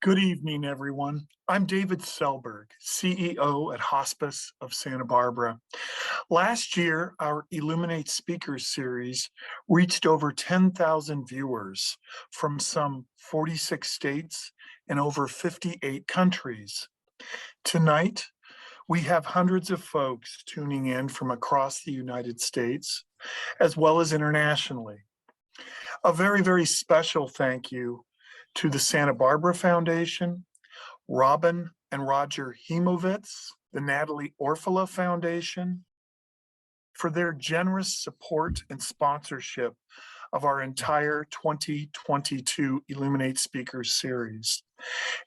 Good evening, everyone. I'm David Selberg, CEO at Hospice of Santa Barbara. Last year, our Illuminate Speakers series reached over 10,000 viewers from some 46 states and over 58 countries. Tonight, we have hundreds of folks tuning in from across the United States, as well as internationally. A very, very special thank you to the Santa Barbara Foundation, Robin and Roger Hemovitz, the Natalie Orfila Foundation, for their generous support and sponsorship of our entire 2022 Illuminate Speakers series.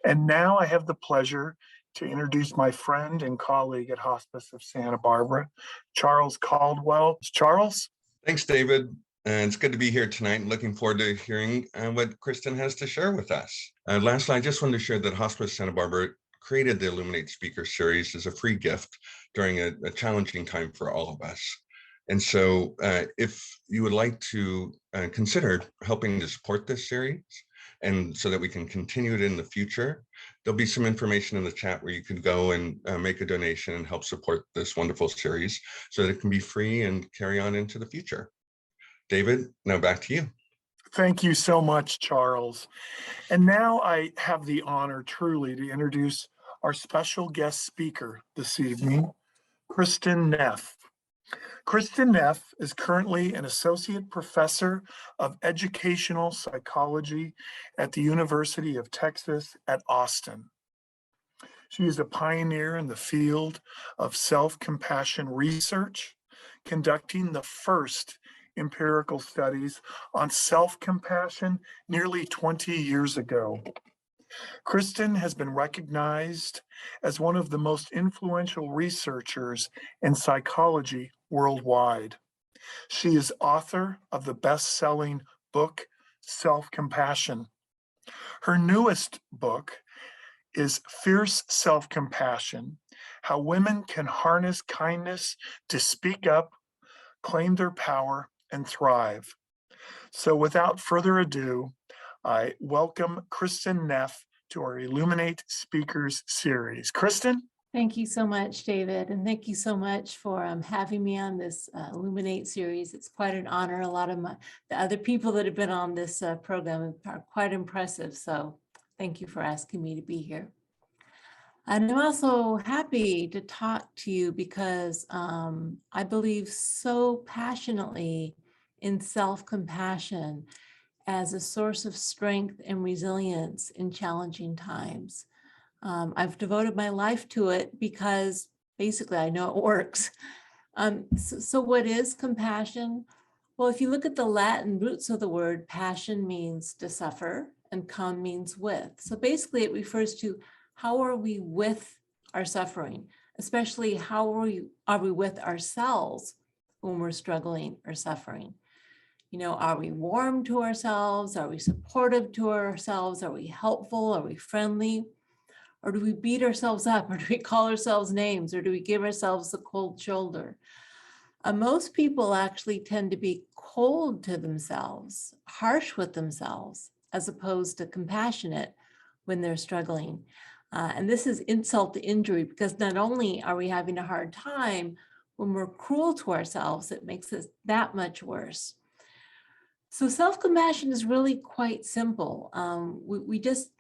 And now I have the pleasure to introduce my friend and colleague at Hospice of Santa Barbara, Charles Caldwell. Charles? Thanks, David. And it's good to be here tonight and looking forward to hearing what Kristin has to share with us. Lastly, I just wanted to share that Hospice Santa Barbara created the Illuminate Speaker Series as a free gift during a challenging time for all of us. And so if you would like to consider helping to support this series, and so that we can continue it in the future, there'll be some information in the chat where you can go and make a donation and help support this wonderful series so that it can be free and carry on into the future. David, now back to you. Thank you so much, Charles. And now I have the honor truly to introduce our special guest speaker this evening, Kristin Neff. Kristin Neff is currently an associate professor of educational psychology at the University of Texas at Austin. She is a pioneer in the field of self-compassion research, conducting the first empirical studies on self-compassion nearly 20 years ago. Kristin has been recognized as one of the most influential researchers in psychology worldwide. She is author of the best-selling book, Self-Compassion. Her newest book is Fierce Self-Compassion: How Women Can Harness Kindness to Speak Up, Claim Their Power, and Thrive. So without further ado, I welcome Kristin Neff to our Illuminate Speakers series. Kristin? Thank you so much, David. And thank you so much for having me on this Illuminate series. It's quite an honor. A lot of the other people that have been on this program are quite impressive. So thank you for asking me to be here. And I'm also happy to talk to you because I believe so passionately in self-compassion as a source of strength and resilience in challenging times. I've devoted my life to it because basically I know it works. So what is compassion? Well, if you look at the Latin roots of the word, passion means to suffer and com means with. So basically it refers to how are we with our suffering, especially how are we with ourselves when we're struggling or suffering? You know, are we warm to ourselves? Are we supportive to ourselves? Are we helpful? Are we friendly? Or do we beat ourselves up? Or do we call ourselves names? Or do we give ourselves the cold shoulder? Most people actually tend to be cold to themselves, harsh with themselves, as opposed to compassionate when they're struggling. And this is insult to injury, because not only are we having a hard time, when we're cruel to ourselves, it makes us that much worse. So self-compassion is really quite simple.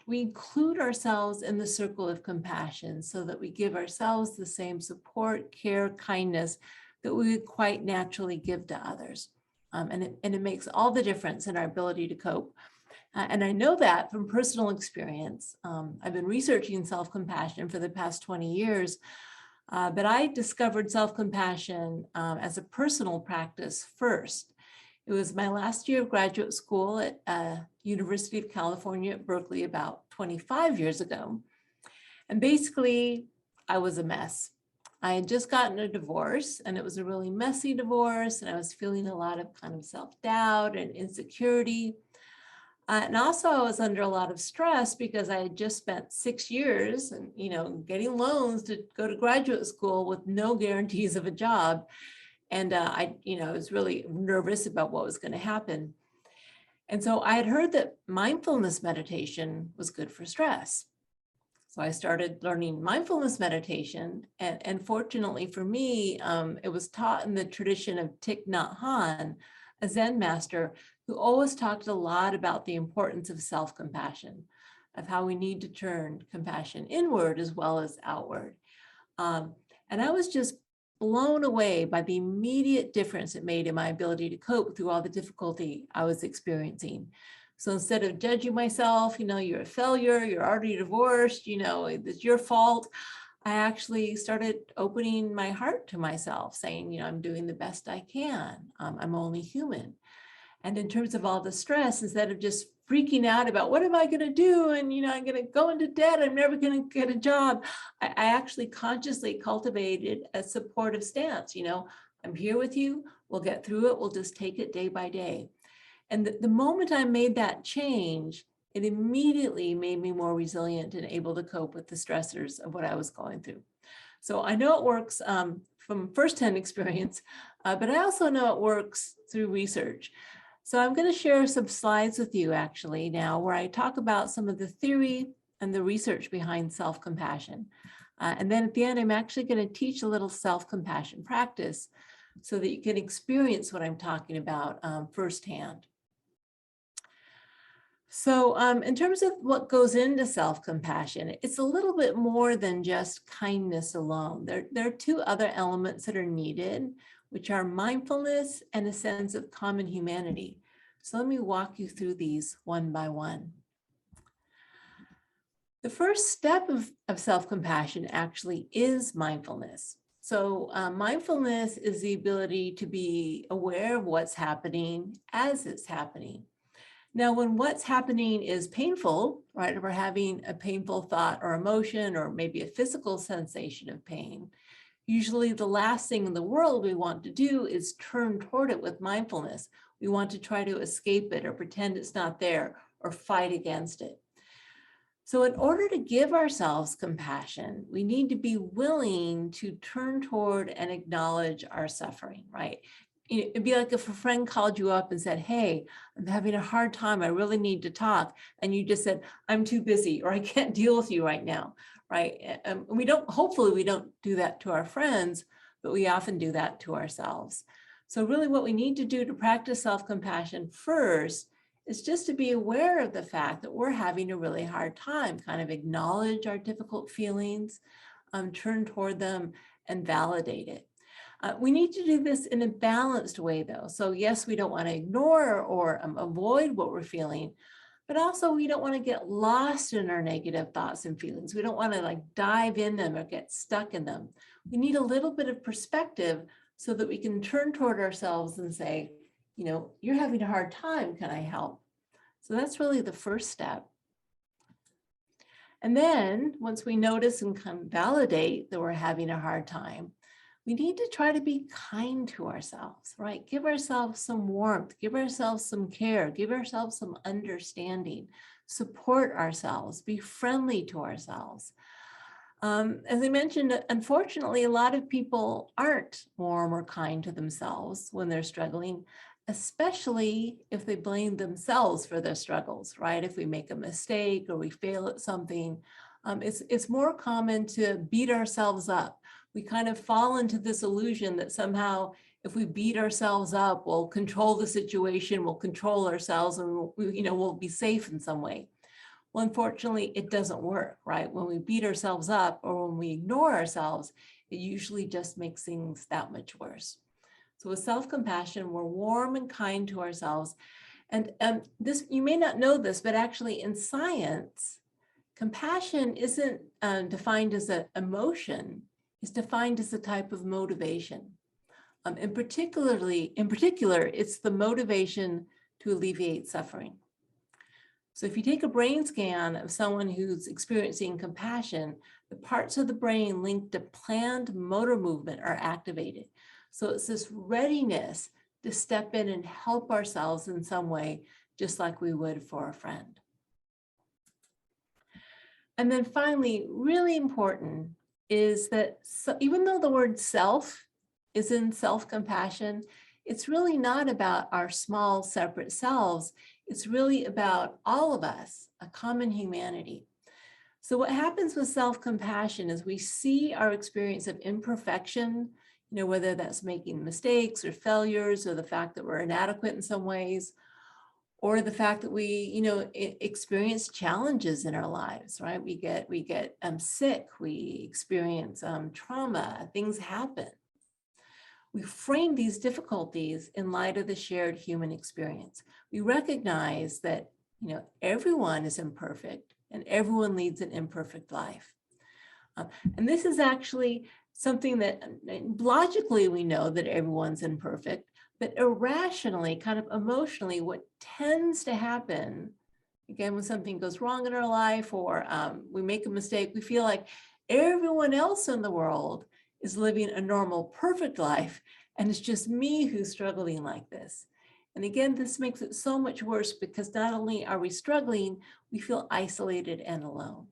We include ourselves in the circle of compassion so that we give ourselves the same support, care, kindness that we would quite naturally give to others. And it makes all the difference in our ability to cope. And I know that from personal experience. I've been researching self-compassion for the past 20 years, but I discovered self-compassion as a personal practice first. It was my last year of graduate school at University of California at Berkeley about 25 years ago. And basically, I was a mess. I had just gotten a divorce, and it was a really messy divorce, and I was feeling a lot of kind of self-doubt and insecurity. And also I was under a lot of stress because I had just spent 6 years and, getting loans to go to graduate school with no guarantees of a job. And I was really nervous about what was going to happen. And so I had heard that mindfulness meditation was good for stress. So I started learning mindfulness meditation. And fortunately for me, it was taught in the tradition of Thich Nhat Hanh, a Zen master who always talked a lot about the importance of self-compassion, of how we need to turn compassion inward as well as outward. And I was just blown away by the immediate difference it made in my ability to cope through all the difficulty I was experiencing. So instead of judging myself, you're a failure, you're already divorced, it's your fault, I actually started opening my heart to myself, saying, I'm doing the best I can. I'm only human. And in terms of all the stress, instead of just freaking out about what am I going to do? And, I'm going to go into debt. I'm never going to get a job. I actually consciously cultivated a supportive stance. I'm here with you. We'll get through it. We'll just take it day by day. And the moment I made that change, it immediately made me more resilient and able to cope with the stressors of what I was going through. So I know it works from firsthand experience, but I also know it works through research. So I'm going to share some slides with you actually now where I talk about some of the theory and the research behind self-compassion. And then at the end, I'm actually going to teach a little self-compassion practice so that you can experience what I'm talking about firsthand. So in terms of what goes into self-compassion, it's a little bit more than just kindness alone. There are two other elements that are needed, which are mindfulness and a sense of common humanity. So let me walk you through these one by one. The first step of self-compassion actually is mindfulness. So mindfulness is the ability to be aware of what's happening as it's happening. Now, when what's happening is painful, right, if we're having a painful thought or emotion, or maybe a physical sensation of pain, usually the last thing in the world we want to do is turn toward it with mindfulness. We want to try to escape it or pretend it's not there or fight against it. So in order to give ourselves compassion, we need to be willing to turn toward and acknowledge our suffering, right? It'd be like if a friend called you up and said, hey, I'm having a hard time. I really need to talk. And you just said, I'm too busy, or I can't deal with you right now, right? Hopefully we don't do that to our friends, but we often do that to ourselves. So really what we need to do to practice self-compassion first is just to be aware of the fact that we're having a really hard time, kind of acknowledge our difficult feelings, turn toward them and validate it. We need to do this in a balanced way, though. So yes, we don't want to ignore or avoid what we're feeling, but also we don't want to get lost in our negative thoughts and feelings. We don't want to dive in them or get stuck in them. We need a little bit of perspective so that we can turn toward ourselves and say, you're having a hard time, can I help? So that's really the first step. And then once we notice and can validate that we're having a hard time, we need to try to be kind to ourselves, right? Give ourselves some warmth, give ourselves some care, give ourselves some understanding, support ourselves, be friendly to ourselves. As I mentioned, unfortunately, a lot of people aren't warm or kind to themselves when they're struggling, especially if they blame themselves for their struggles, right? If we make a mistake or we fail at something, it's more common to beat ourselves up. We kind of fall into this illusion that somehow if we beat ourselves up, we'll control the situation, we'll control ourselves, and we'll be safe in some way. Well, unfortunately, it doesn't work, right? When we beat ourselves up or when we ignore ourselves, it usually just makes things that much worse. So with self-compassion, we're warm and kind to ourselves. And this, you may not know this, but actually in science, compassion isn't defined as an emotion. Is defined as a type of motivation. In particular, it's the motivation to alleviate suffering. So if you take a brain scan of someone who's experiencing compassion, the parts of the brain linked to planned motor movement are activated. So it's this readiness to step in and help ourselves in some way, just like we would for a friend. And then finally, really important, is that even though the word self is in self-compassion, it's really not about our small separate selves. It's really about all of us, a common humanity. So what happens with self-compassion is we see our experience of imperfection, whether that's making mistakes or failures, or the fact that we're inadequate in some ways, or the fact that we, experience challenges in our lives, right? We get sick, we experience trauma, things happen. We frame these difficulties in light of the shared human experience. We recognize that, everyone is imperfect and everyone leads an imperfect life. And this is actually something that logically we know that everyone's imperfect, but irrationally, kind of emotionally, what tends to happen, again, when something goes wrong in our life or we make a mistake, we feel like everyone else in the world is living a normal, perfect life, and it's just me who's struggling like this. And again, this makes it so much worse because not only are we struggling, we feel isolated and alone.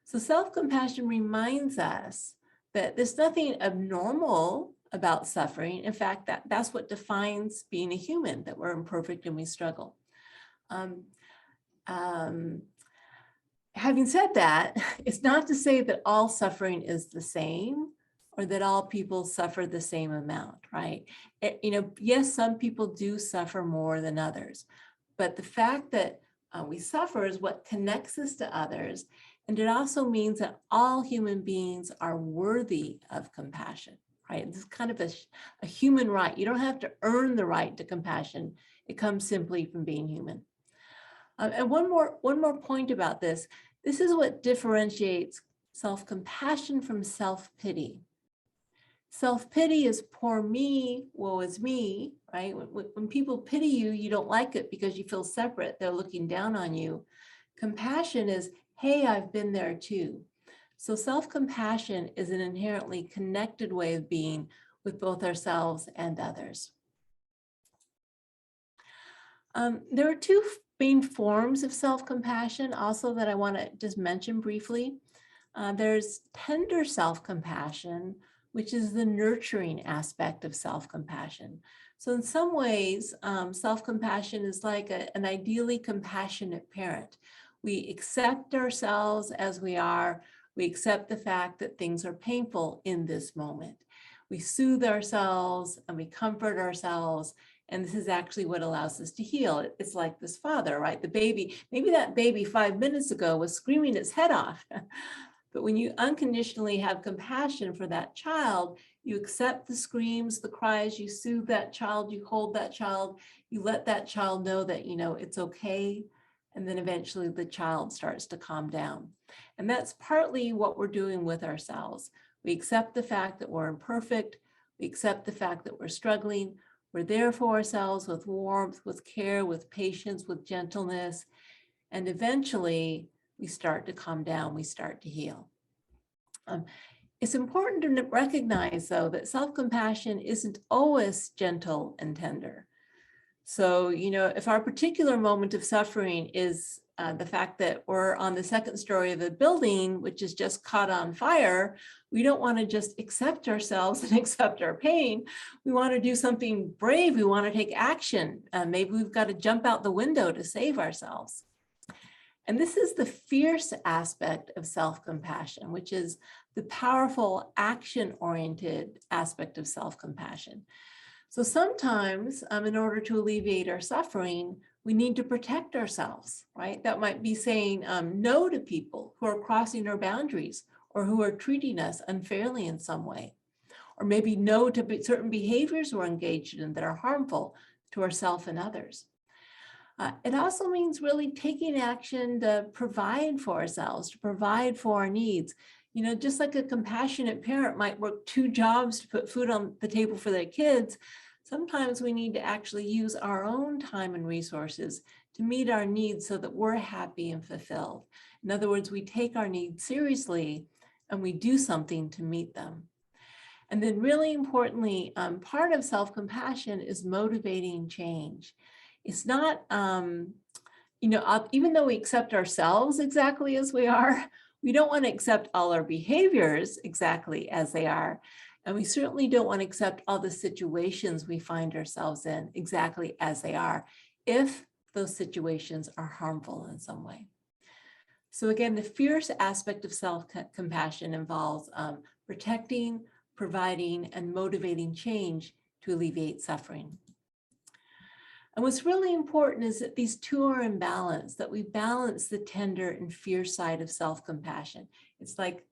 So self-compassion reminds us that there's nothing abnormal about suffering. In fact, that's what defines being a human, that we're imperfect and we struggle. Having said that, it's not to say that all suffering is the same or that all people suffer the same amount, right? Yes, some people do suffer more than others, but the fact that we suffer is what connects us to others. And it also means that all human beings are worthy of compassion, right? This is kind of a human right. You don't have to earn the right to compassion. It comes simply from being human. And one more point about this. This is what differentiates self-compassion from self-pity. Self-pity is poor me, woe is me, right? When people pity you, you don't like it because you feel separate. They're looking down on you. Compassion is, hey, I've been there too. So self-compassion is an inherently connected way of being with both ourselves and others. There are two main forms of self-compassion also that I want to just mention briefly. There's tender self-compassion, which is the nurturing aspect of self-compassion. So in some ways, self-compassion is like an ideally compassionate parent. We accept ourselves as we are. We accept the fact that things are painful in this moment. We soothe ourselves and we comfort ourselves. And this is actually what allows us to heal. It's like this father, right? The baby, maybe that baby 5 minutes ago was screaming its head off. But when you unconditionally have compassion for that child, you accept the screams, the cries, you soothe that child, you hold that child, you let that child know that, it's okay. And then eventually the child starts to calm down. And that's partly what we're doing with ourselves. We accept the fact that we're imperfect. We accept the fact that we're struggling. We're there for ourselves with warmth, with care, with patience, with gentleness. And eventually we start to calm down, we start to heal. It's important to recognize, though, that self-compassion isn't always gentle and tender. So, if our particular moment of suffering is the fact that we're on the second story of a building, which is just caught on fire, we don't want to just accept ourselves and accept our pain. We want to do something brave. We want to take action. Maybe we've got to jump out the window to save ourselves. And this is the fierce aspect of self-compassion, which is the powerful action-oriented aspect of self-compassion. So sometimes, in order to alleviate our suffering, we need to protect ourselves, right? That might be saying no to people who are crossing our boundaries or who are treating us unfairly in some way. Or maybe no to certain behaviors we're engaged in that are harmful to ourselves and others. It also means really taking action to provide for ourselves, to provide for our needs. Just like a compassionate parent might work 2 jobs to put food on the table for their kids, sometimes we need to actually use our own time and resources to meet our needs so that we're happy and fulfilled. In other words, we take our needs seriously and we do something to meet them. And then really importantly, part of self-compassion is motivating change. It's not, even though we accept ourselves exactly as we are, we don't want to accept all our behaviors exactly as they are. And we certainly don't want to accept all the situations we find ourselves in exactly as they are, if those situations are harmful in some way. So again, the fierce aspect of self-compassion involves protecting, providing, and motivating change to alleviate suffering. And what's really important is that these two are in balance, that we balance the tender and fierce side of self-compassion. It's like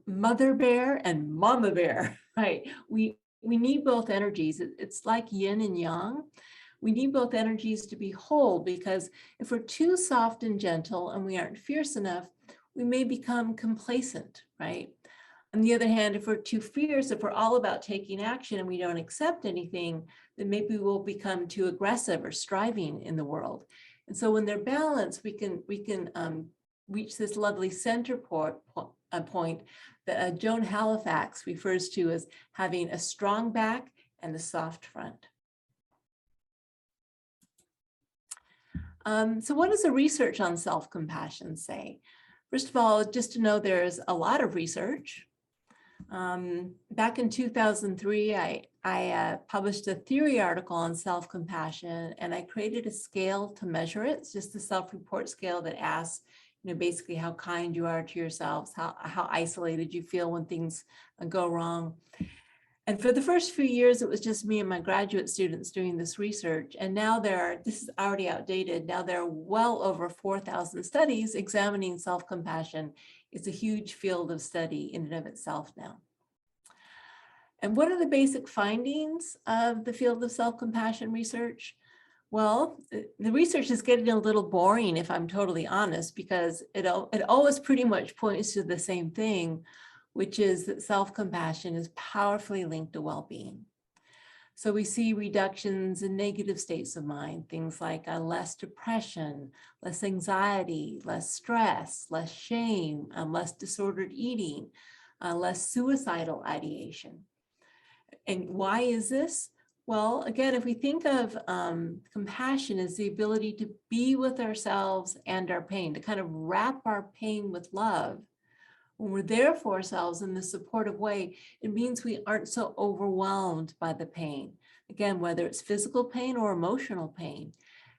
mother bear and mama bear, right? We need both energies. It's like yin and yang. We need both energies to be whole, because if we're too soft and gentle and we aren't fierce enough, we may become complacent, right? On the other hand, if we're too fierce, if we're all about taking action and we don't accept anything, then maybe we'll become too aggressive or striving in the world. And so when they're balanced, we can reach this lovely center point that Joan Halifax refers to as having a strong back and a soft front. So what does the research on self-compassion say? First of all, just to know there's a lot of research. Back in 2003, I published a theory article on self-compassion, and I created a scale to measure it. It's just a self-report scale that asks, basically how kind you are to yourselves, how isolated you feel when things go wrong. And for the first few years, it was just me and my graduate students doing this research. And now this is already outdated. Now there are well over 4,000 studies examining self-compassion. It's a huge field of study in and of itself now. And what are the basic findings of the field of self-compassion research? Well, the research is getting a little boring, if I'm totally honest, because it always pretty much points to the same thing, which is that self-compassion is powerfully linked to well-being. So we see reductions in negative states of mind, things like less depression, less anxiety, less stress, less shame, less disordered eating, less suicidal ideation. And why is this? Well, again, if we think of compassion as the ability to be with ourselves and our pain, to kind of wrap our pain with love, when we're there for ourselves in this supportive way, it means we aren't so overwhelmed by the pain. Again, whether it's physical pain or emotional pain.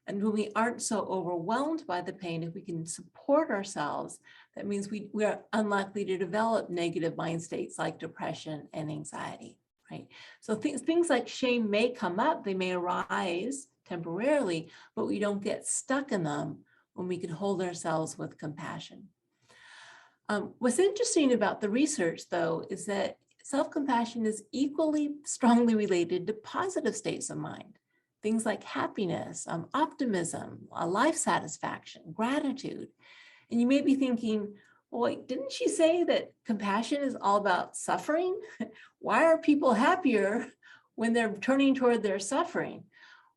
And when we aren't so overwhelmed by the pain, if we can support ourselves, that means we are unlikely to develop negative mind states like depression and anxiety, right? So things like shame may come up, they may arise temporarily, but we don't get stuck in them when we can hold ourselves with compassion. What's interesting about the research, though, is that self-compassion is equally strongly related to positive states of mind. Things like happiness, optimism, life satisfaction, gratitude. And you may be thinking, well, wait, didn't she say that compassion is all about suffering? Why are people happier when they're turning toward their suffering?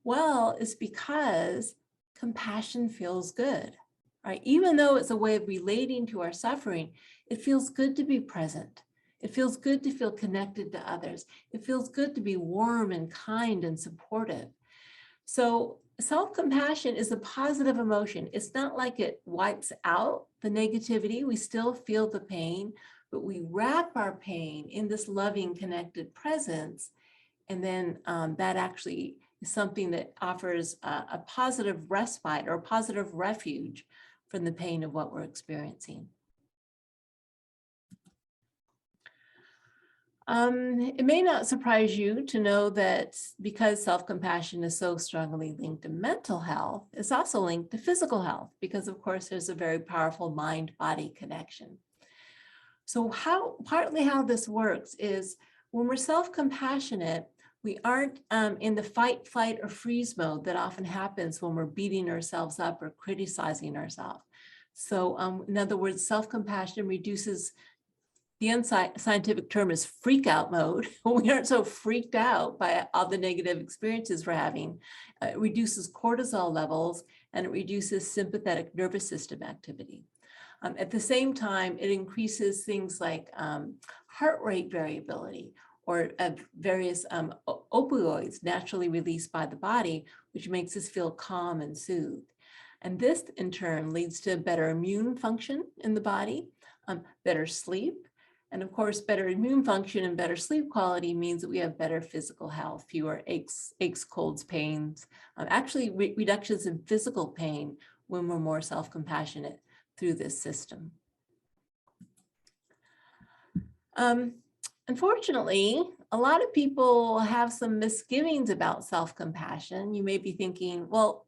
Well, it's because compassion feels good. Right? Even though it's a way of relating to our suffering, it feels good to be present. It feels good to feel connected to others. It feels good to be warm and kind and supportive. So self-compassion is a positive emotion. It's not like it wipes out the negativity. We still feel the pain, but we wrap our pain in this loving, connected presence. And then that actually is something that offers a positive respite or a positive refuge from the pain of what we're experiencing. It may not surprise you to know that because self-compassion is so strongly linked to mental health, it's also linked to physical health, because of course there's a very powerful mind-body connection. So partly how this works is when we're self-compassionate, we aren't in the fight, flight, or freeze mode that often happens when we're beating ourselves up or criticizing ourselves. So in other words, self-compassion reduces, the unscientific term is freak out mode. We aren't so freaked out by all the negative experiences we're having. It reduces cortisol levels and it reduces sympathetic nervous system activity. At the same time, it increases things like heart rate variability or various opioids naturally released by the body, which makes us feel calm and soothed. And this in turn leads to better immune function in the body, better sleep, And of course, better immune function and better sleep quality means that we have better physical health, fewer aches, colds, pains, actually reductions in physical pain when we're more self-compassionate through this system. Unfortunately, a lot of people have some misgivings about self-compassion. You may be thinking, well,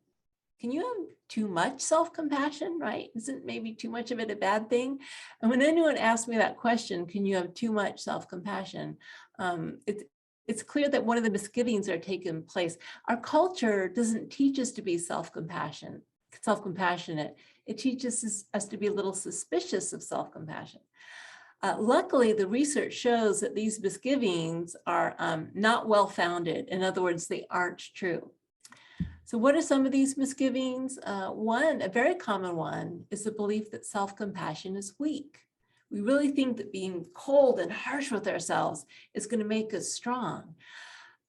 can you have too much self-compassion, right? Isn't maybe too much of it a bad thing? And when anyone asks me that question, can you have too much self-compassion? It's clear that one of the misgivings that are taking place. Our culture doesn't teach us to be self-compassionate. It teaches us to be a little suspicious of self-compassion. Luckily, the research shows that these misgivings are not well-founded. In other words, they aren't true. So what are some of these misgivings? One, a very common one, is the belief that self-compassion is weak. We really think that being cold and harsh with ourselves is going to make us strong.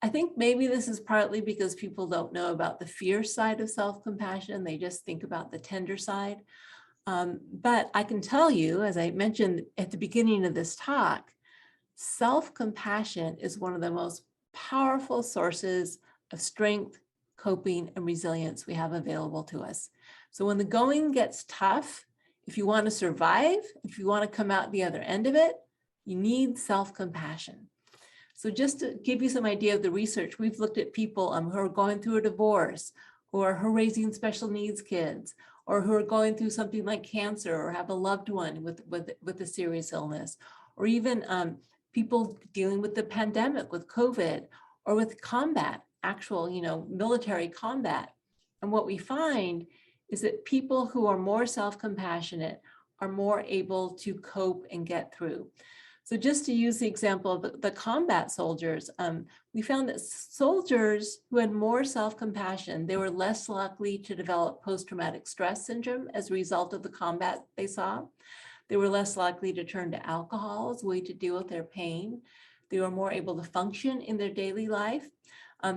I think maybe this is partly because people don't know about the fierce side of self-compassion. They just think about the tender side. But I can tell you, as I mentioned at the beginning of this talk, self-compassion is one of the most powerful sources of strength, coping, and resilience we have available to us. So when the going gets tough, if you want to survive, if you want to come out the other end of it, you need self-compassion. So just to give you some idea of the research, we've looked at people who are going through a divorce, or who are raising special needs kids, or who are going through something like cancer, or have a loved one with a serious illness, or even people dealing with the pandemic, with COVID, or with combat, actual, military combat. And what we find is that people who are more self-compassionate are more able to cope and get through. So just to use the example of the combat soldiers, we found that soldiers who had more self-compassion, they were less likely to develop post-traumatic stress syndrome as a result of the combat they saw. They were less likely to turn to alcohol as a way to deal with their pain. They were more able to function in their daily life.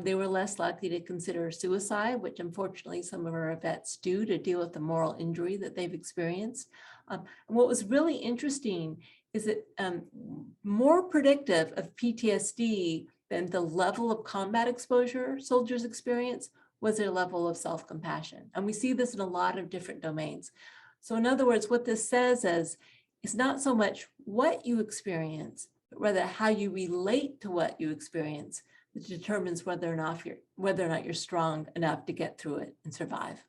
They were less likely to consider suicide, which unfortunately some of our vets do to deal with the moral injury that they've experienced. And what was really interesting is that more predictive of PTSD than the level of combat exposure soldiers experience was their level of self-compassion. And we see this in a lot of different domains. So in other words, what this says is, it's not so much what you experience, but rather how you relate to what you experience that determines whether or not you're strong enough to get through it and survive.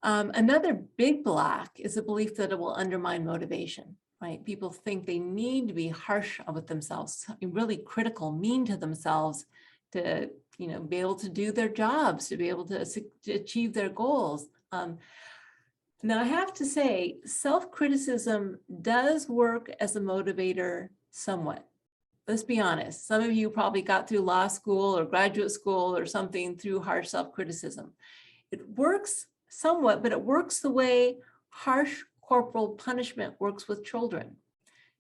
Another big block is the belief that it will undermine motivation, right? People think they need to be harsh with themselves, really critical, mean to themselves to, be able to do their jobs, to be able to achieve their goals. Now I have to say, self-criticism does work as a motivator somewhat. Let's be honest. Some of you probably got through law school or graduate school or something through harsh self-criticism. It works somewhat, but it works the way harsh corporal punishment works with children.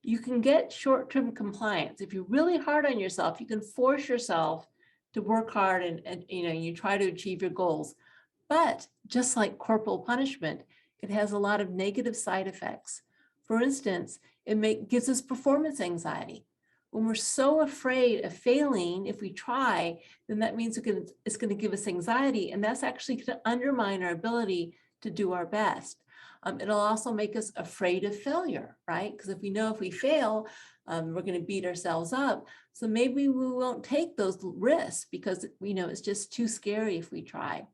You can get short-term compliance. If you're really hard on yourself, you can force yourself to work hard and you try to achieve your goals. But just like corporal punishment, it has a lot of negative side effects. For instance, it gives us performance anxiety. When we're so afraid of failing, if we try, then that means it's going to give us anxiety, and that's actually going to undermine our ability to do our best. It'll also make us afraid of failure, right? Because if we know if we fail, we're going to beat ourselves up. So maybe we won't take those risks because it's just too scary if we try.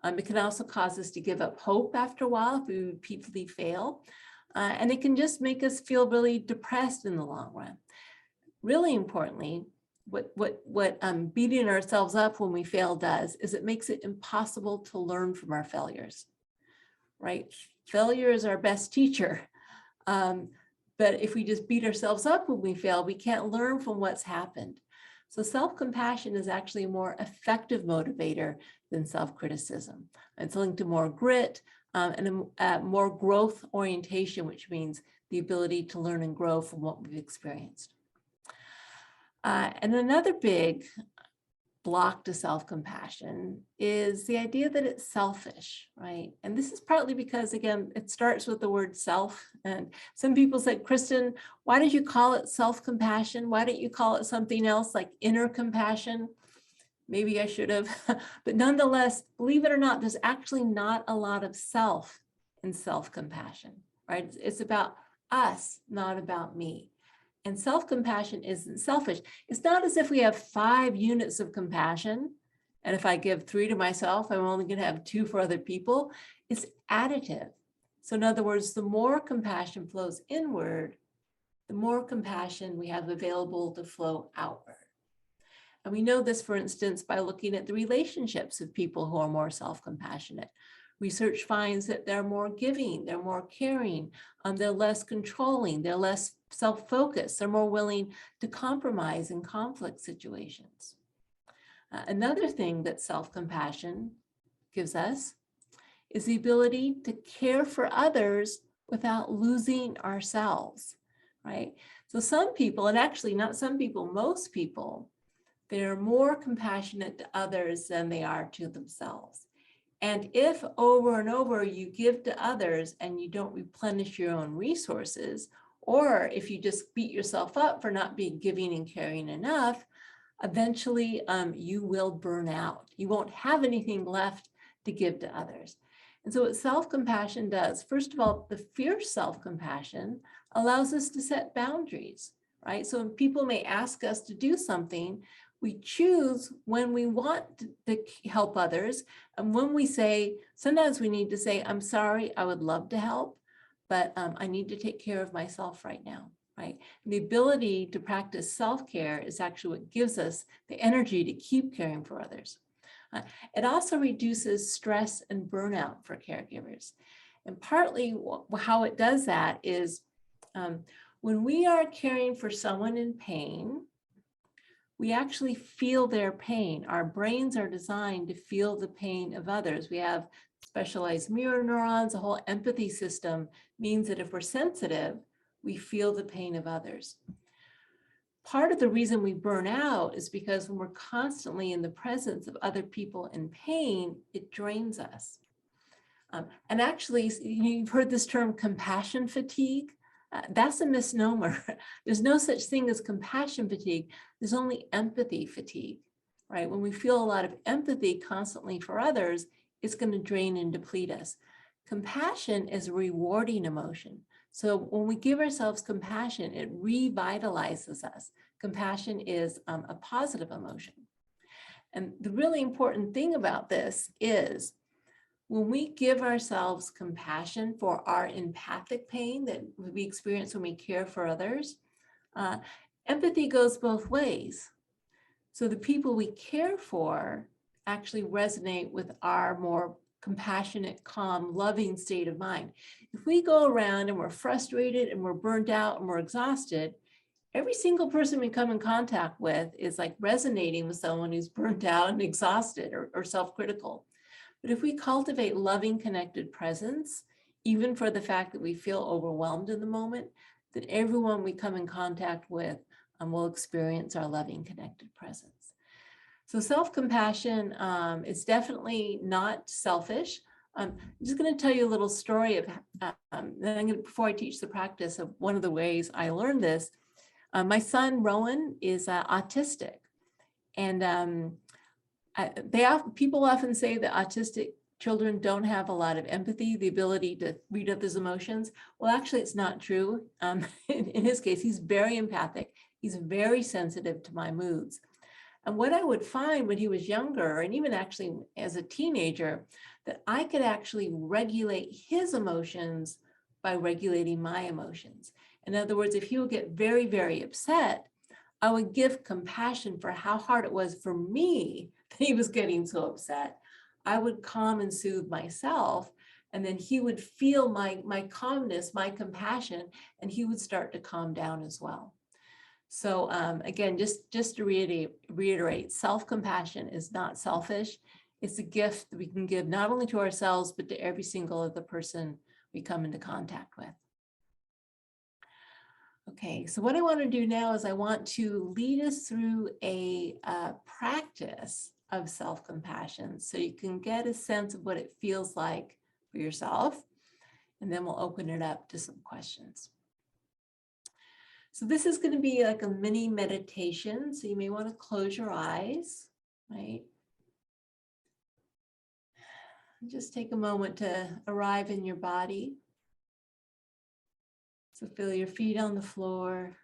It can also cause us to give up hope after a while if we repeatedly fail. And it can just make us feel really depressed in the long run. Really importantly, what beating ourselves up when we fail does is it makes it impossible to learn from our failures, right? Failure is our best teacher. But if we just beat ourselves up when we fail, we can't learn from what's happened. So self-compassion is actually a more effective motivator than self-criticism. It's linked to more grit and a more growth orientation, which means the ability to learn and grow from what we've experienced. And another big block to self-compassion is the idea that it's selfish, right? And this is partly because, again, it starts with the word self. And some people said, Kristin, why did you call it self-compassion? Why don't you call it something else like inner compassion? Maybe I should have, but nonetheless, believe it or not, there's actually not a lot of self in self-compassion, right? It's about us, not about me. And self-compassion isn't selfish. It's not as if we have 5 units of compassion, and if I give 3 to myself, I'm only going to have 2 for other people. It's additive. So in other words, the more compassion flows inward, the more compassion we have available to flow outward. And we know this, for instance, by looking at the relationships of people who are more self-compassionate. Research finds that they're more giving, they're more caring, they're less controlling, they're less self-focused, they're more willing to compromise in conflict situations. Another thing that self-compassion gives us is the ability to care for others without losing ourselves, right? So some people, and actually not some people, most people, they're more compassionate to others than they are to themselves. And if over and over you give to others and you don't replenish your own resources, or if you just beat yourself up for not being giving and caring enough, eventually you will burn out. You won't have anything left to give to others. And so what self-compassion does, first of all, the fierce self-compassion allows us to set boundaries, right? So when people may ask us to do something, we choose when we want to help others. And when we say, sometimes we need to say, I'm sorry, I would love to help, but I need to take care of myself right now, right? And the ability to practice self-care is actually what gives us the energy to keep caring for others. It also reduces stress and burnout for caregivers. And partly how it does that is when we are caring for someone in pain, we actually feel their pain. Our brains are designed to feel the pain of others. We have specialized mirror neurons. A whole empathy system means that if we're sensitive, we feel the pain of others. Part of the reason we burn out is because when we're constantly in the presence of other people in pain, it drains us. And actually, you've heard this term compassion fatigue. That's a misnomer. There's no such thing as compassion fatigue. There's only empathy fatigue, right? When we feel a lot of empathy constantly for others, it's going to drain and deplete us. Compassion is a rewarding emotion. So when we give ourselves compassion, it revitalizes us. Compassion is a positive emotion. And the really important thing about this is when we give ourselves compassion for our empathic pain that we experience when we care for others, empathy goes both ways. So the people we care for actually resonate with our more compassionate, calm, loving state of mind. If we go around and we're frustrated and we're burnt out and we're exhausted, every single person we come in contact with is like resonating with someone who's burnt out and exhausted or self-critical. But if we cultivate loving, connected presence, even for the fact that we feel overwhelmed in the moment, that everyone we come in contact with will experience our loving, connected presence. So self-compassion is definitely not selfish. I'm just going to tell you a little story of, before I teach the practice, of one of the ways I learned this. My son, Rowan, is autistic. And people often say that autistic children don't have a lot of empathy, the ability to read others' emotions. Well, actually, it's not true. In his case, he's very empathic. He's very sensitive to my moods. And what I would find when he was younger, and even actually as a teenager, that I could actually regulate his emotions by regulating my emotions. In other words, if he would get very, very upset, I would give compassion for how hard it was for me that he was getting so upset. I would calm and soothe myself, and then he would feel my calmness, my compassion, and he would start to calm down as well. So again, just to reiterate, self-compassion is not selfish. It's a gift that we can give not only to ourselves, but to every single other person we come into contact with. Okay, so what I want to do now is I want to lead us through a practice of self-compassion so you can get a sense of what it feels like for yourself, and then we'll open it up to some questions. So this is going to be like a mini meditation, so you may want to close your eyes, right? Just take a moment to arrive in your body. So feel your feet on the floor.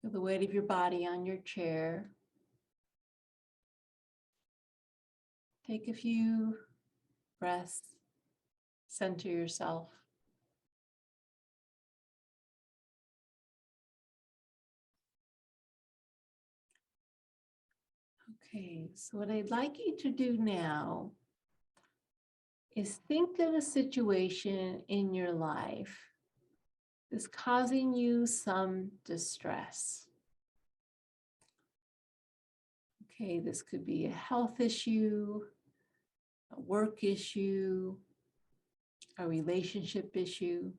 Feel the weight of your body on your chair. Take a few breaths. Center yourself. Okay, so what I'd like you to do now is think of a situation in your life that's causing you some distress. Okay, this could be a health issue, a work issue, a relationship issue.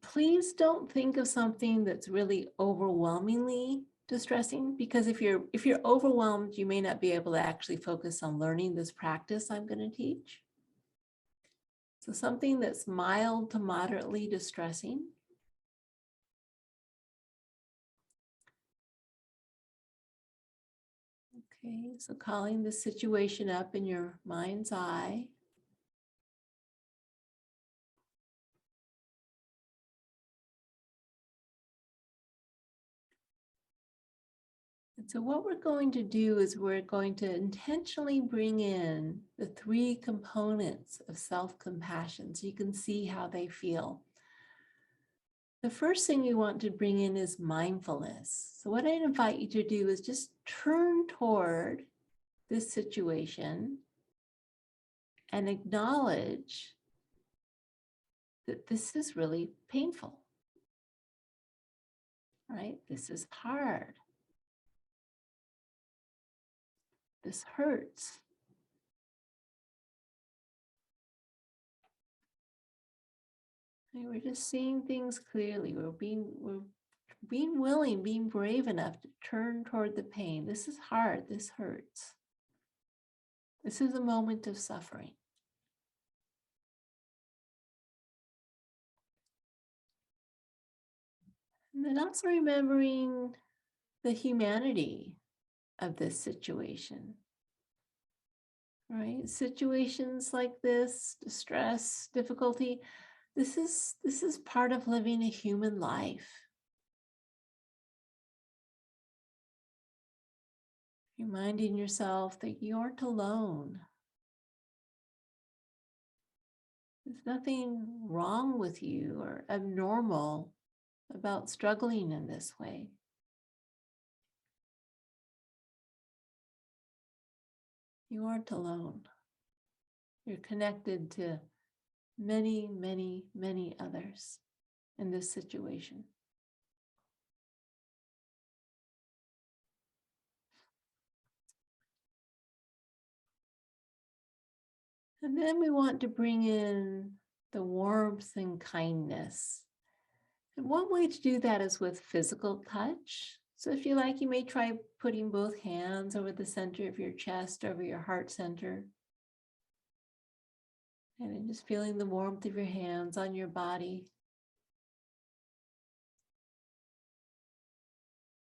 Please don't think of something that's really overwhelmingly distressing, because if you're overwhelmed, you may not be able to actually focus on learning this practice I'm going to teach. So something that's mild to moderately distressing. Okay, so calling the situation up in your mind's eye. And so what we're going to do is we're going to intentionally bring in the 3 components of self-compassion so you can see how they feel. The first thing we want to bring in is mindfulness. So what I'd invite you to do is just turn toward this situation and acknowledge that this is really painful, right? This is hard. This hurts. And we're just seeing things clearly. We're being willing, being brave enough to turn toward the pain. This is hard. This hurts. This is a moment of suffering. And then also remembering the humanity of this situation. Right? Situations like this, distress, difficulty, this is part of living a human life. Reminding yourself that you aren't alone. There's nothing wrong with you or abnormal about struggling in this way. You aren't alone. You're connected to many, many, many others in this situation. And then we want to bring in the warmth and kindness. And one way to do that is with physical touch. So if you like, you may try putting both hands over the center of your chest, over your heart center. And then just feeling the warmth of your hands on your body.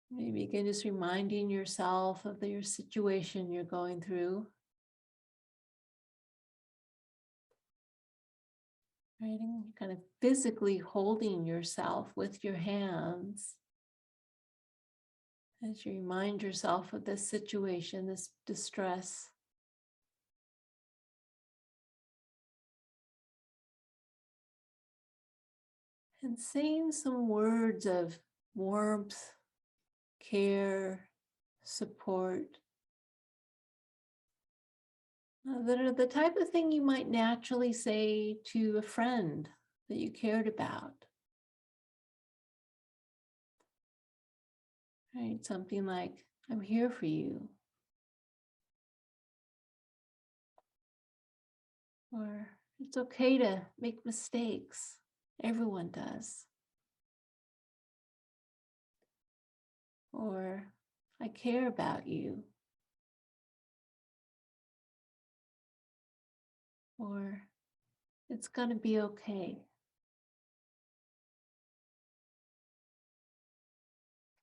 Maybe again, just reminding yourself of your situation you're going through. Right, and kind of physically holding yourself with your hands as you remind yourself of this situation, this distress. And saying some words of warmth, care, support, that are the type of thing you might naturally say to a friend that you cared about. Right? Something like, I'm here for you. Or It's okay to make mistakes. Everyone does. Or I care about you. Or it's going to be okay.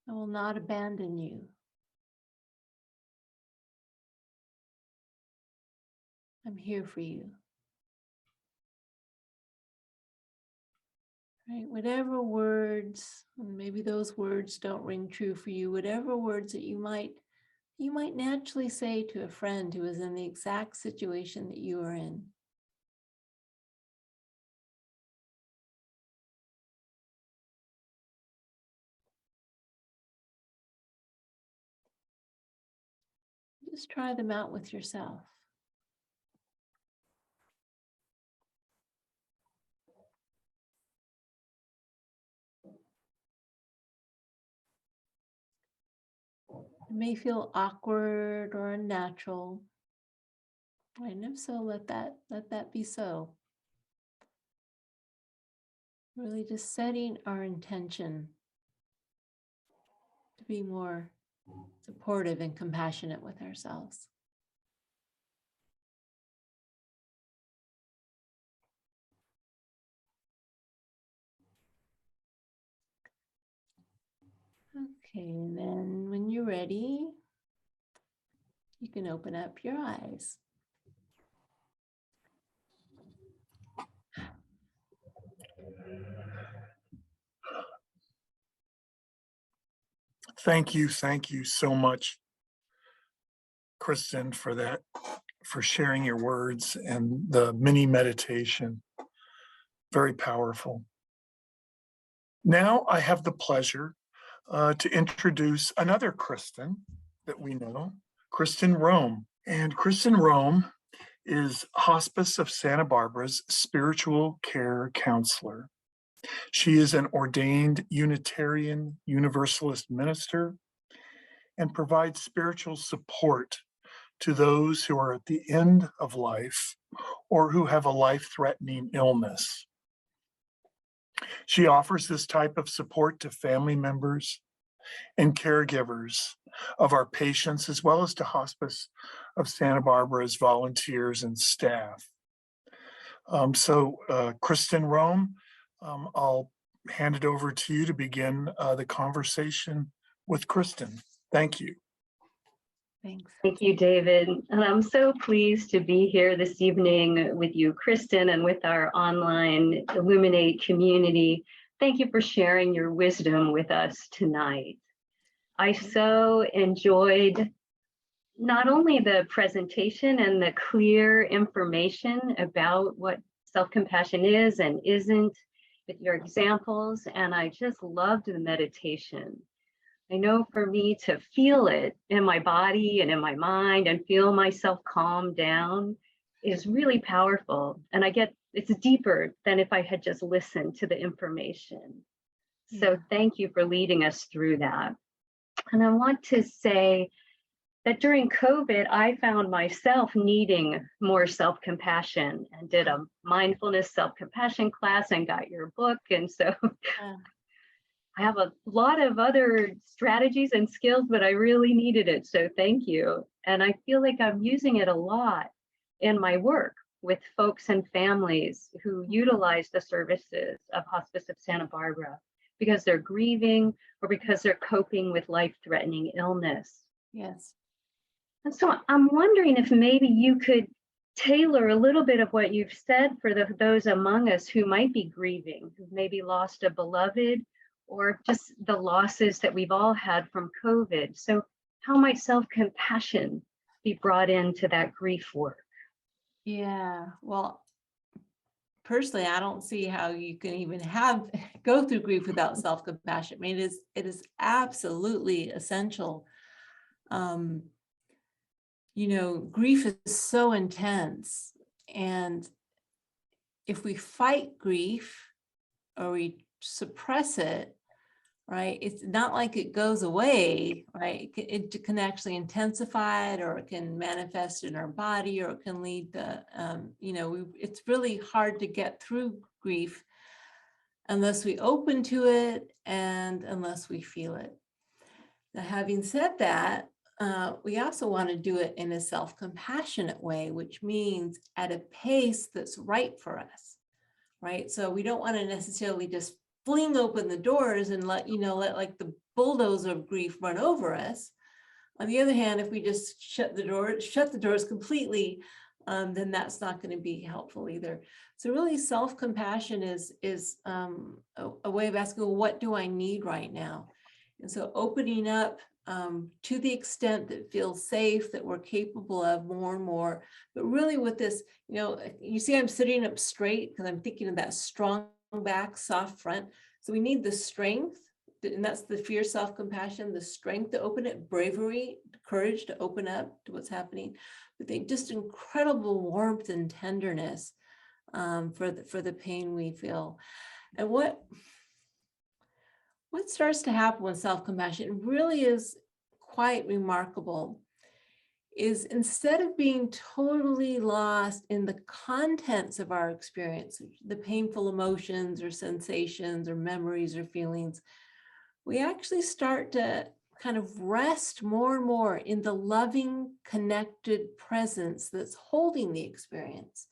I will not abandon you. I'm here for you. Right? Whatever words, and maybe those words don't ring true for you, whatever words that you might naturally say to a friend who is in the exact situation that you are in. Just try them out with yourself. It may feel awkward or unnatural. And if so, let that be so. Really just setting our intention to be more supportive and compassionate with ourselves. Okay, and then when you're ready, you can open up your eyes. Thank you so much, Kristin, for that, for sharing your words and the mini meditation. Very powerful. Now I have the pleasure to introduce another Kristin that we know, Kristin Rome. And Kristin Rome is Hospice of Santa Barbara's spiritual care counselor. She is an ordained Unitarian Universalist minister and provides spiritual support to those who are at the end of life or who have a life-threatening illness. She offers this type of support to family members and caregivers of our patients, as well as to Hospice of Santa Barbara's volunteers and staff. Kristin Rome, I'll hand it over to you to begin the conversation with Kristin. Thank you. Thanks. Thank you, David. And I'm so pleased to be here this evening with you, Kristin, and with our online Illuminate community. Thank you for sharing your wisdom with us tonight. I so enjoyed not only the presentation and the clear information about what self-compassion is and isn't, but your examples, and I just loved the meditation. I know for me to feel it in my body and in my mind and feel myself calm down is really powerful. And it's deeper than if I had just listened to the information. So thank you for leading us through that. And I want to say that during COVID, I found myself needing more self-compassion and did a mindfulness self-compassion class and got your book. And so I have a lot of other strategies and skills, but I really needed it. So thank you. And I feel like I'm using it a lot in my work with folks and families who utilize the services of Hospice of Santa Barbara because they're grieving or because they're coping with life-threatening illness. Yes. And so I'm wondering if maybe you could tailor a little bit of what you've said for those among us who might be grieving, who've maybe lost a beloved, or just the losses that we've all had from COVID. So how might self-compassion be brought into that grief work? Yeah, well, personally, I don't see how you can even go through grief without self-compassion. I mean, it is absolutely essential. Grief is so intense, and if we fight grief or we suppress it, right? It's not like it goes away, right? It can actually intensify it, or it can manifest in our body, or it can lead to, it's really hard to get through grief unless we open to it and unless we feel it. Now, having said that, we also want to do it in a self-compassionate way, which means at a pace that's right for us, right? So we don't want to necessarily just fling open the doors and let like the bulldozer of grief run over us. On the other hand, if we just shut the doors completely, then that's not going to be helpful either. So really, self-compassion is a way of asking, well, what do I need right now? And so opening up to the extent that feels safe, that we're capable of more and more. But really with this, you see I'm sitting up straight because I'm thinking of that strong back, soft front. So we need the strength, and that's the fear, self-compassion, the strength to open it, bravery, courage to open up to what's happening, but they just incredible warmth and tenderness for the pain we feel. And what starts to happen with self-compassion really is quite remarkable, is instead of being totally lost in the contents of our experience, the painful emotions or sensations or memories or feelings, we actually start to kind of rest more and more in the loving, connected presence that's holding the experience.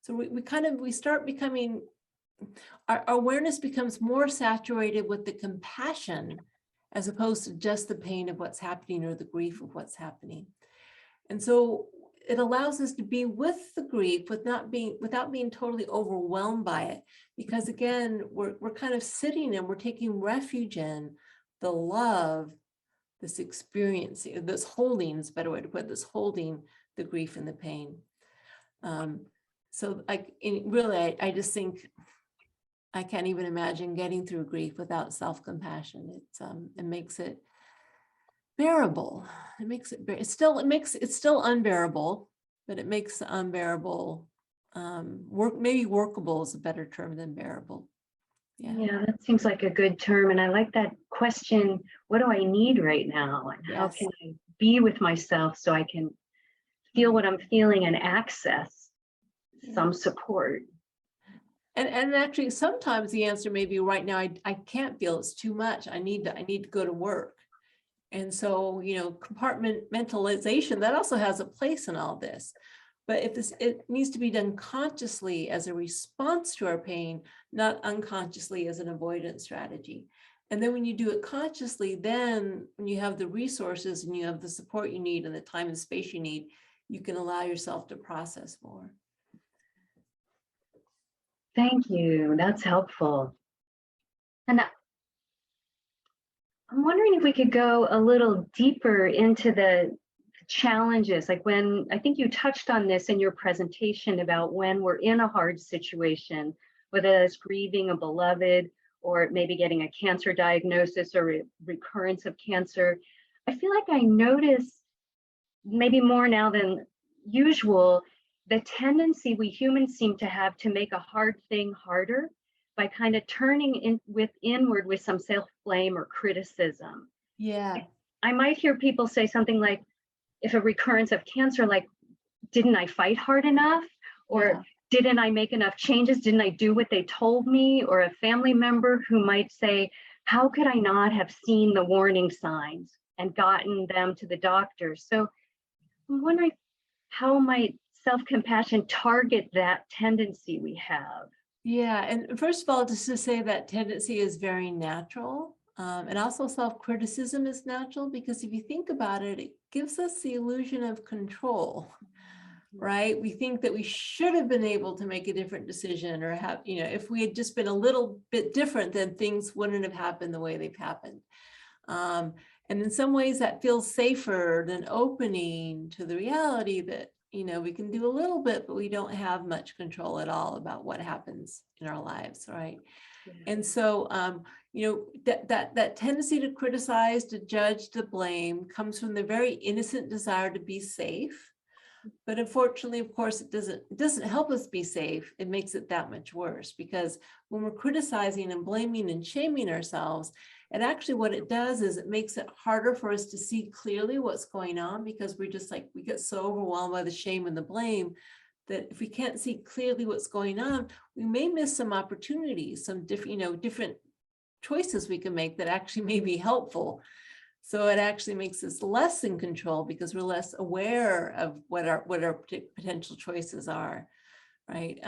So we start becoming, our awareness becomes more saturated with the compassion as opposed to just the pain of what's happening or the grief of what's happening. And so it allows us to be with the grief without being totally overwhelmed by it, because again, we're kind of sitting and we're taking refuge in the love, this experience, this holding is a better way to put it, this holding the grief and the pain. So I just think I can't even imagine getting through grief without self-compassion. It makes it bearable. It's still unbearable, but it makes the unbearable maybe workable is a better term than bearable. Yeah, that seems like a good term. And I like that question, what do I need right now? And how can I be with myself so I can feel what I'm feeling and access some support? And actually, sometimes the answer may be right now, I can't feel, it's too much. I need to go to work. And so, compartmentalization, that also has a place in all this. But it needs to be done consciously as a response to our pain, not unconsciously as an avoidance strategy. And then when you do it consciously, then when you have the resources and you have the support you need and the time and space you need, you can allow yourself to process more. Thank you. That's helpful. And I'm wondering if we could go a little deeper into the challenges, like when, I think you touched on this in your presentation about when we're in a hard situation, whether that's grieving a beloved or maybe getting a cancer diagnosis or recurrence of cancer. I feel like I notice, maybe more now than usual, the tendency we humans seem to have to make a hard thing harder by kind of turning inward with some self-blame or criticism. Yeah. I might hear people say something like, if a recurrence of cancer, like, didn't I fight hard enough? Or didn't I make enough changes? Didn't I do what they told me? Or a family member who might say, how could I not have seen the warning signs and gotten them to the doctor? So I'm wondering, how might self-compassion target that tendency we have? Yeah, and first of all, just to say that tendency is very natural. And also self-criticism is natural, because if you think about it, it gives us the illusion of control, right? We think that we should have been able to make a different decision, or have, if we had just been a little bit different, then things wouldn't have happened the way they've happened. And in some ways that feels safer than opening to the reality that, we can do a little bit, but we don't have much control at all about what happens in our lives, right? Yeah. And so, that tendency to criticize, to judge, to blame comes from the very innocent desire to be safe. But unfortunately, of course, it doesn't help us be safe. It makes it that much worse, because when we're criticizing and blaming and shaming ourselves, And actually what it does is it makes it harder for us to see clearly what's going on, because we're just like, we get so overwhelmed by the shame and the blame that if we can't see clearly what's going on, we may miss some opportunities, some different, different choices we can make that actually may be helpful. So it actually makes us less in control because we're less aware of what our potential choices are, right?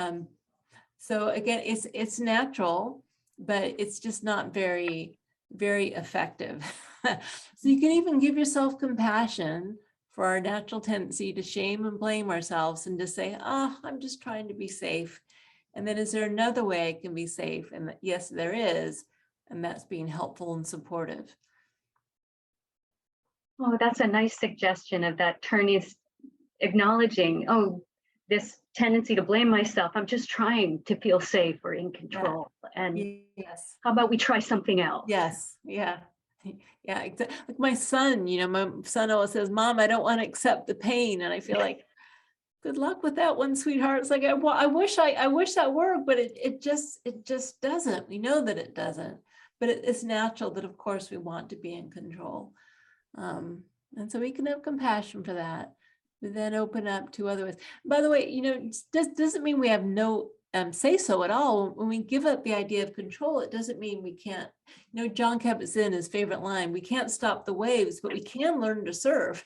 So again, it's natural, but it's just not very effective. So you can even give yourself compassion for our natural tendency to shame and blame ourselves and to say, oh, I'm just trying to be safe. And then is there another way I can be safe? And yes, there is. And that's being helpful and supportive. Oh, that's a nice suggestion of that turning, acknowledging, oh, this tendency to blame myself. I'm just trying to feel safe or in control. And yes, how about we try something else? yes, yeah. Yeah, exactly. Like my son, my son always says, Mom, I don't want to accept the pain. And I feel like, good luck with that one, sweetheart. It's like, I wish that worked, but it just doesn't. We know that it doesn't, but it's natural that of course we want to be in control. And so we can have compassion for that, but then open up to other ways. By the way, doesn't mean we have no say so at all. When we give up the idea of control, it doesn't mean we can't. John Kabat-Zinn, his favorite line, we can't stop the waves, but we can learn to surf,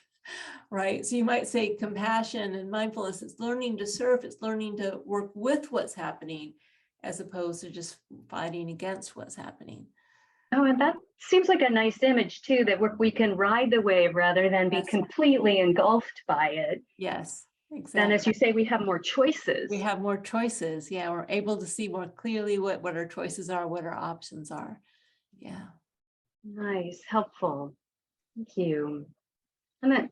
right? So you might say compassion and mindfulness, it's learning to surf, it's learning to work with what's happening as opposed to just fighting against what's happening. Oh, and that seems like a nice image too, that we can ride the wave rather than be completely engulfed by it. Yes, exactly. And as you say, we have more choices. We have more choices. Yeah, we're able to see more clearly what our choices are, what our options are. Yeah. Nice, helpful. Thank you. And I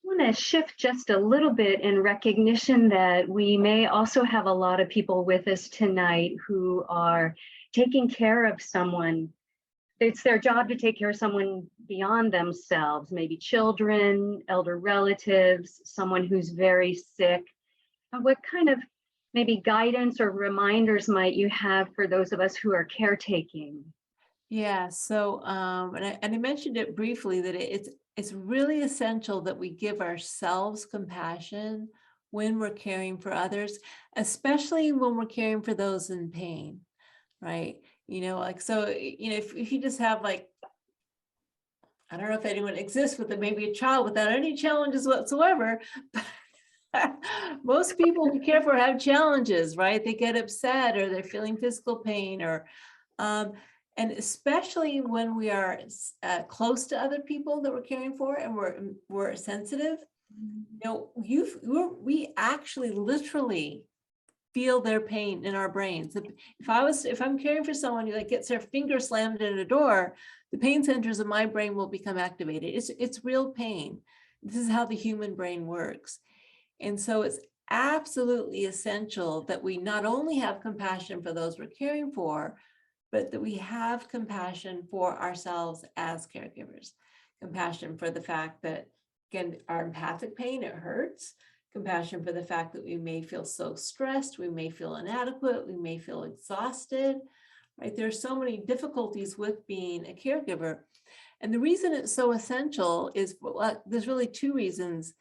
want to shift just a little bit in recognition that we may also have a lot of people with us tonight who are taking care of someone. It's their job to take care of someone beyond themselves, maybe children, elder relatives, someone who's very sick. And what kind of maybe guidance or reminders might you have for those of us who are caretaking? Yeah, so and I mentioned it briefly that it's really essential that we give ourselves compassion when we're caring for others, especially when we're caring for those in pain, right? If you just have I don't know if anyone exists with maybe a child without any challenges whatsoever, but most people we care for have challenges, right? They get upset or they're feeling physical pain or and especially when we are close to other people that we're caring for and we're sensitive, we actually literally feel their pain in our brains. If I'm caring for someone who gets their finger slammed in a door, the pain centers of my brain will become activated. It's real pain. This is how the human brain works. And so it's absolutely essential that we not only have compassion for those we're caring for, but that we have compassion for ourselves as caregivers. Compassion for the fact that, again, our empathic pain, it hurts. Compassion for the fact that we may feel so stressed, we may feel inadequate, we may feel exhausted, right? There are so many difficulties with being a caregiver. And the reason it's so essential is, there's really two reasons.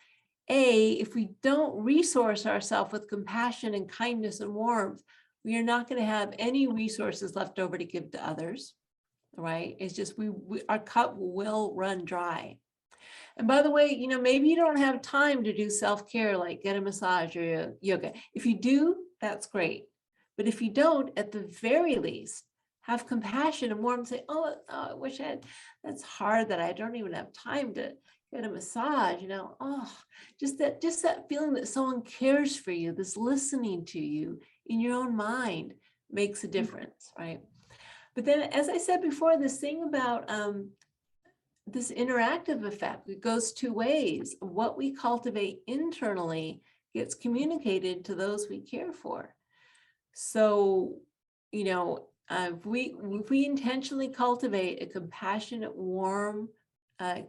A, if we don't resource ourselves with compassion and kindness and warmth, we are not going to have any resources left over to give to others, right? It's just our cup will run dry. And by the way, maybe you don't have time to do self-care, like get a massage or yoga. If you do, that's great. But if you don't, at the very least, have compassion and warmth. Say, oh, I wish I had. That's hard that I don't even have time to get a massage. Just that feeling that someone cares for you, this listening to you in your own mind makes a difference, right? But then, as I said before, this thing about this interactive effect, it goes two ways. What we cultivate internally gets communicated to those we care for. So, if we intentionally cultivate a compassionate, warm,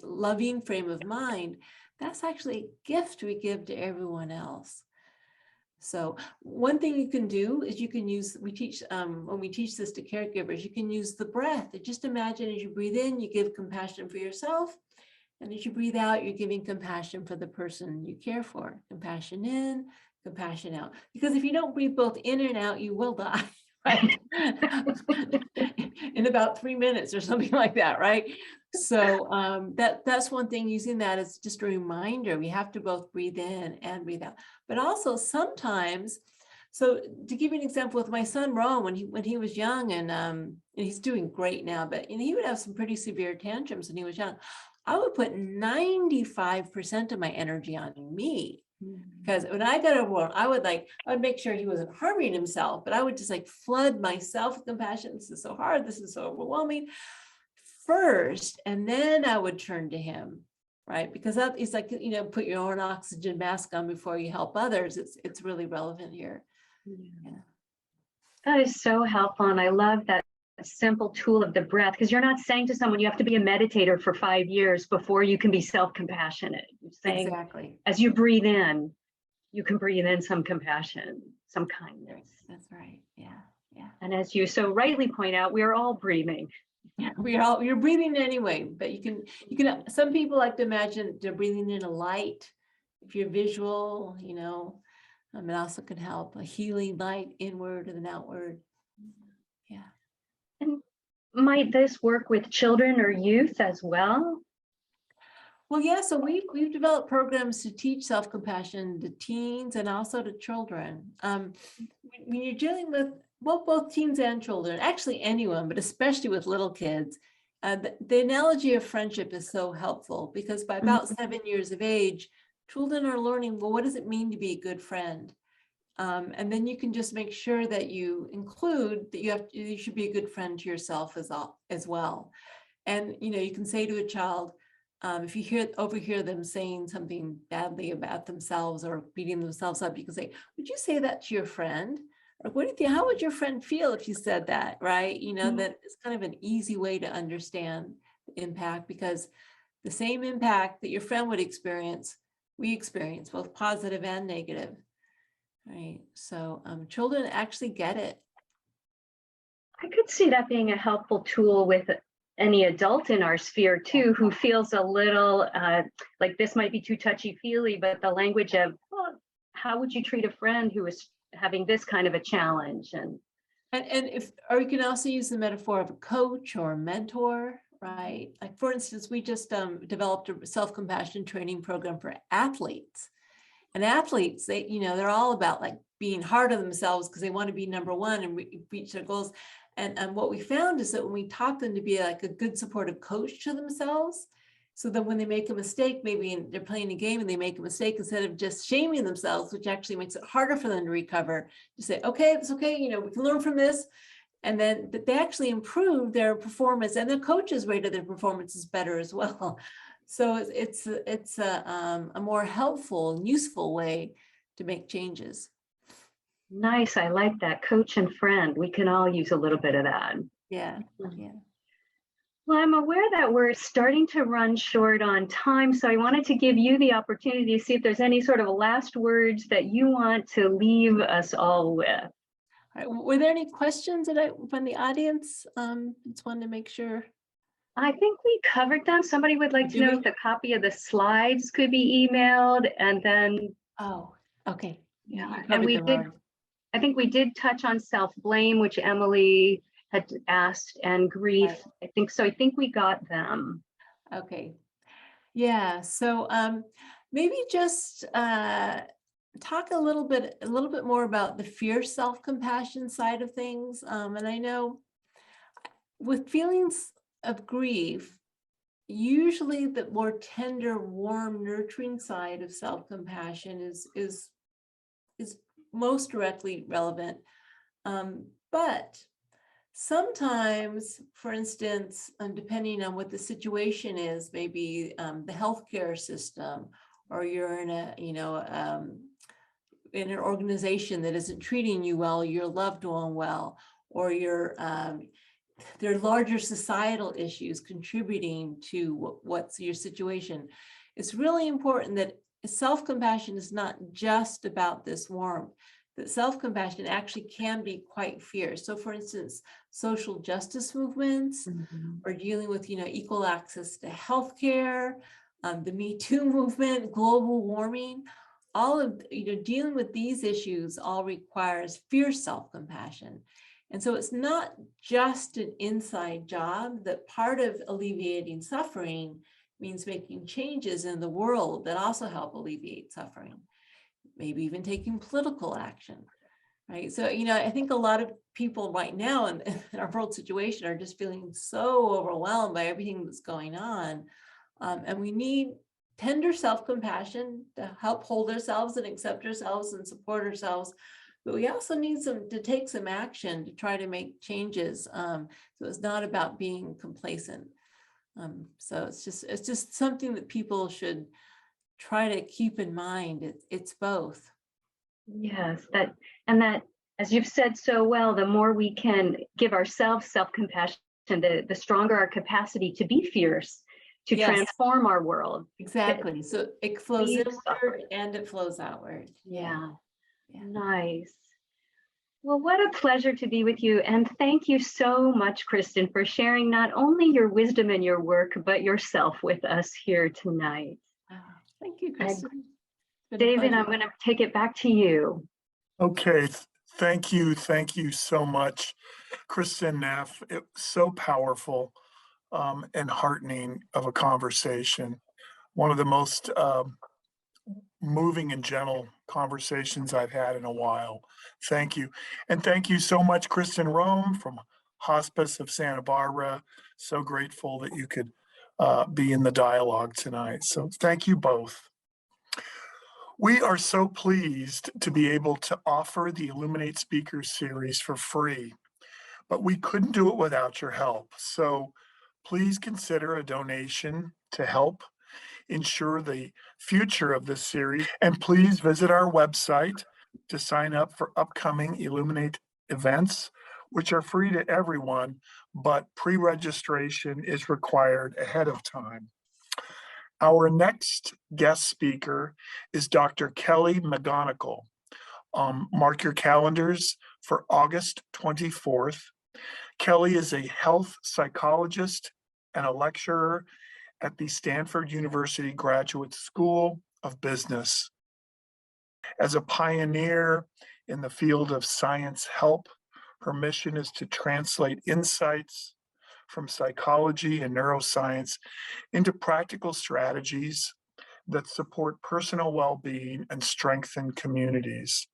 loving frame of mind, that's actually a gift we give to everyone else. So one thing you can do is you can use, we teach, when we teach this to caregivers, you can use the breath. Just imagine as you breathe in, you give compassion for yourself. And as you breathe out, you're giving compassion for the person you care for. Compassion in, compassion out. Because if you don't breathe both in and out, you will die, right? In about 3 minutes or something like that, right? So that's one thing, using that as just a reminder. We have to both breathe in and breathe out. But also sometimes, so to give you an example with my son, Rowan, when he was young, and he's doing great now, but he would have some pretty severe tantrums when he was young. I would put 95% of my energy on me. Because when I got overwhelmed, I would make sure he wasn't harming himself, but I would just flood myself with compassion. This is so hard. This is so overwhelming first. And then I would turn to him, right? Because that is put your own oxygen mask on before you help others. It's really relevant here. Yeah. That is so helpful. And I love that simple tool of the breath, because you're not saying to someone you have to be a meditator for 5 years before you can be self-compassionate. You're saying, exactly, as you breathe in, you can breathe in some compassion, some kindness. That's right. Yeah. And as you so rightly point out, we are all breathing. Yeah, you're breathing anyway, but you can, some people like to imagine they're breathing in a light. If you're visual, it also can help, a healing light inward and then outward. Yeah. And might this work with children or youth as well? Well, yeah, so we've developed programs to teach self-compassion to teens and also to children. When you're dealing with, both teens and children, actually anyone, but especially with little kids, the analogy of friendship is so helpful, because by about 7 years of age, children are learning, well, what does it mean to be a good friend? And then you can just make sure that you include that you should be a good friend to yourself as well. And you can say to a child, if you overhear them saying something badly about themselves or beating themselves up, you can say, would you say that to your friend? Or what do you think? How would your friend feel if you said that? Right? That is kind of an easy way to understand the impact, because the same impact that your friend would experience, we experience, both positive and negative. Right. So children actually get it. I could see that being a helpful tool with any adult in our sphere too, who feels a little like this might be too touchy-feely, but the language of, well, how would you treat a friend who is having this kind of a challenge? And or you can also use the metaphor of a coach or a mentor, right? Like, for instance, we just developed a self-compassion training program for athletes. And athletes, they're all about being hard on themselves because they want to be number one and reach their goals. And what we found is that when we taught them to be a good supportive coach to themselves, so that when they make a mistake, maybe they're playing a game and they make a mistake, instead of just shaming themselves, which actually makes it harder for them to recover, to say, okay, it's okay, we can learn from this. And then they actually improve their performance, and the coaches rated their performances better as well. So it's a more helpful and useful way to make changes. nice, I like that, coach and friend. We can all use a little bit of that. Yeah. Well, I'm aware that we're starting to run short on time, so I wanted to give you the opportunity to see if there's any sort of last words that you want to leave us all with. All right. Were there any questions from the audience? Just wanted to make sure. I think we covered them. Somebody would like to know if the copy of the slides could be emailed, and then. Oh, okay. Yeah, and we did. I think we did touch on self-blame, which Emily had asked, and grief. Right. I think so. I think we got them. Okay. Yeah. So maybe just talk a little bit more about the fierce self-compassion side of things. And I know with feelings of grief, usually the more tender, warm, nurturing side of self-compassion is most directly relevant. But sometimes, for instance, depending on what the situation is, maybe the healthcare system, or you're in in an organization that isn't treating you well, your loved one well, or there are larger societal issues contributing to what's your situation. It's really important that self-compassion is not just about this warmth, that self-compassion actually can be quite fierce. So for instance, social justice movements, or dealing with, equal access to healthcare, the Me Too movement, global warming, all of, dealing with these issues all requires fierce self-compassion. And so it's not just an inside job, that part of alleviating suffering means making changes in the world that also help alleviate suffering, maybe even taking political action, right? So, I think a lot of people right now in our world situation are just feeling so overwhelmed by everything that's going on. And we need tender self-compassion to help hold ourselves and accept ourselves and support ourselves. But we also need to take some action to try to make changes. So it's not about being complacent. So it's just something that people should try to keep in mind. It's both. Yes, that, as you've said so well, the more we can give ourselves self-compassion, the stronger our capacity to be fierce, to transform our world. Exactly. So it flows Leave inward suffering. and it flows outward. Yeah. Yeah. Nice. Well, what a pleasure to be with you. And thank you so much, Kristin, for sharing not only your wisdom and your work, but yourself with us here tonight. Thank you, And Kristin. David, I'm going to take it back to you. Okay, thank you so much, Kristin Neff. It was so powerful and heartening of a conversation. One of the most moving and gentle conversations I've had in a while. Thank you. And thank you so much, Kristen Rome from Hospice of Santa Barbara. So grateful that you could be in the dialogue tonight. So thank you both. We are so pleased to be able to offer the Illuminate Speakers series for free, but we couldn't do it without your help. So please consider a donation to help ensure the future of this series. And please visit our website to sign up for upcoming Illuminate events, which are free to everyone, but pre-registration is required ahead of time. Our next guest speaker is Dr. Kelly McGonigal. Mark your calendars for August 24th. Kelly is a health psychologist and a lecturer at the Stanford University Graduate School of Business. As a pioneer in the field of science help, her mission is to translate insights from psychology and neuroscience into practical strategies that support personal well-being and strengthen communities.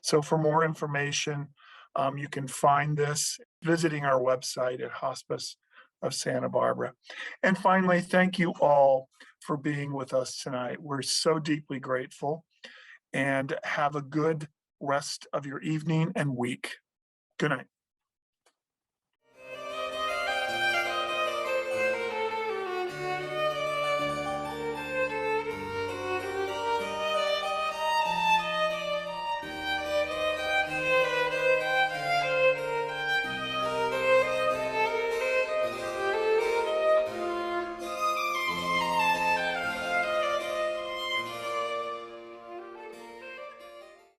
So for more information, you can find this visiting our website at Hospice of Santa Barbara. And finally, thank you all for being with us tonight. We're so deeply grateful, and have a good rest of your evening and week. Good night.